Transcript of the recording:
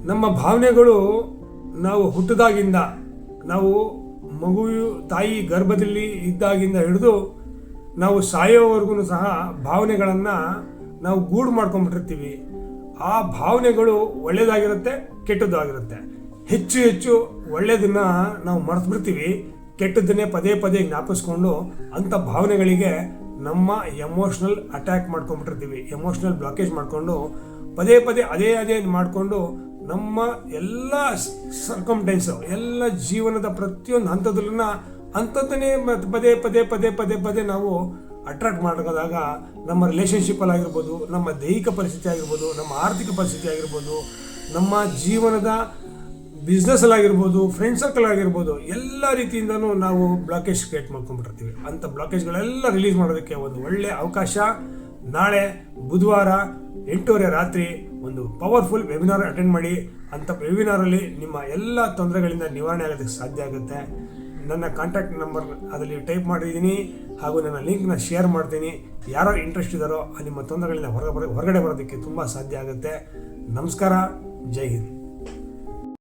ನಮ್ಮ ಭಾವನೆಗಳು ನಾವು ಹುಟ್ಟಿದಾಗಿಂದ, ನಾವು ಮಗು ತಾಯಿ ಗರ್ಭದಲ್ಲಿ ಇದ್ದಾಗಿಂದ ಹಿಡಿದು ನಾವು ಸಾಯೋವರೆಗೂ ಸಹ ಭಾವನೆಗಳನ್ನು ನಾವು ಗೂಡು ಮಾಡ್ಕೊಂಡ್ಬಿಟ್ಟಿರ್ತೀವಿ. ಆ ಭಾವನೆಗಳು ಒಳ್ಳೆಯದಾಗಿರುತ್ತೆ, ಕೆಟ್ಟದ್ದಾಗಿರುತ್ತೆ. ಹೆಚ್ಚು ಹೆಚ್ಚು ಒಳ್ಳೆಯದನ್ನು ನಾವು ಮರೆತುಬಿಡ್ತೀವಿ, ಕೆಟ್ಟದ್ದನ್ನೇ ಪದೇ ಪದೇ ಜ್ಞಾಪಿಸ್ಕೊಂಡು ಅಂಥ ಭಾವನೆಗಳಿಗೆ ನಮ್ಮ ಎಮೋಷ್ನಲ್ ಅಟ್ಯಾಕ್ ಮಾಡ್ಕೊಂಡ್ಬಿಟ್ಟಿರ್ತೀವಿ. ಎಮೋಷ್ನಲ್ ಬ್ಲಾಕೇಜ್ ಮಾಡಿಕೊಂಡು ಪದೇ ಪದೇ ಅದೇ ಮಾಡಿಕೊಂಡು ನಮ್ಮ ಎಲ್ಲ ಸರ್ಕಮ್ಟೆನ್ಸು, ಎಲ್ಲ ಜೀವನದ ಪ್ರತಿಯೊಂದು ಹಂತದಲ್ಲೂ ಅಂಥದ್ದನ್ನೇ ಪದೇ ಪದೇ ಪದೇ ಪದೇ ಪದೇ ನಾವು ಅಟ್ರಾಕ್ಟ್ ಮಾಡೋದಾಗ ನಮ್ಮ ರಿಲೇಷನ್ಶಿಪ್ಪಲ್ಲಾಗಿರ್ಬೋದು, ನಮ್ಮ ದೈಹಿಕ ಪರಿಸ್ಥಿತಿ ಆಗಿರ್ಬೋದು, ನಮ್ಮ ಆರ್ಥಿಕ ಪರಿಸ್ಥಿತಿ ಆಗಿರ್ಬೋದು, ನಮ್ಮ ಜೀವನದ ಬಿಸ್ನೆಸ್ಸಲಾಗಿರ್ಬೋದು, ಫ್ರೆಂಡ್ ಸರ್ಕಲ್ ಆಗಿರ್ಬೋದು, ಎಲ್ಲ ರೀತಿಯಿಂದನೂ ನಾವು ಬ್ಲಾಕೇಜ್ ಕ್ರಿಯೇಟ್ ಮಾಡ್ಕೊಂಡ್ಬಿಟ್ಟಿರ್ತೀವಿ. ಅಂಥ ಬ್ಲಾಕೇಜ್ಗಳೆಲ್ಲ ರಿಲೀಸ್ ಮಾಡೋದಕ್ಕೆ ಒಂದು ಒಳ್ಳೆಯ ಅವಕಾಶ. ನಾಳೆ ಬುಧವಾರ 8:30 ರಾತ್ರಿ ಒಂದು ಪವರ್ಫುಲ್ ವೆಬಿನಾರ್ ಅಟೆಂಡ್ ಮಾಡಿ. ಅಂಥ ವೆಬಿನಾರಲ್ಲಿ ನಿಮ್ಮ ಎಲ್ಲ ತೊಂದರೆಗಳಿಂದ ನಿವಾರಣೆ ಆಗೋದಕ್ಕೆ ಸಾಧ್ಯ ಆಗುತ್ತೆ. ನನ್ನ ಕಾಂಟ್ಯಾಕ್ಟ್ ನಂಬರ್ ಅದರಲ್ಲಿ ಟೈಪ್ ಮಾಡಿದ್ದೀನಿ, ಹಾಗೂ ನನ್ನ ಲಿಂಕ್ನ ಶೇರ್ ಮಾಡ್ತೀನಿ. ಯಾರೋ ಇಂಟ್ರೆಸ್ಟ್ ಇದ್ದಾರೋ ನಿಮ್ಮ ತೊಂದರೆಗಳಿಂದ ಹೊರಗಡೆ ಬರೋದಕ್ಕೆ ತುಂಬ ಸಾಧ್ಯ ಆಗುತ್ತೆ. ನಮಸ್ಕಾರ, ಜೈ ಹಿಂದ್.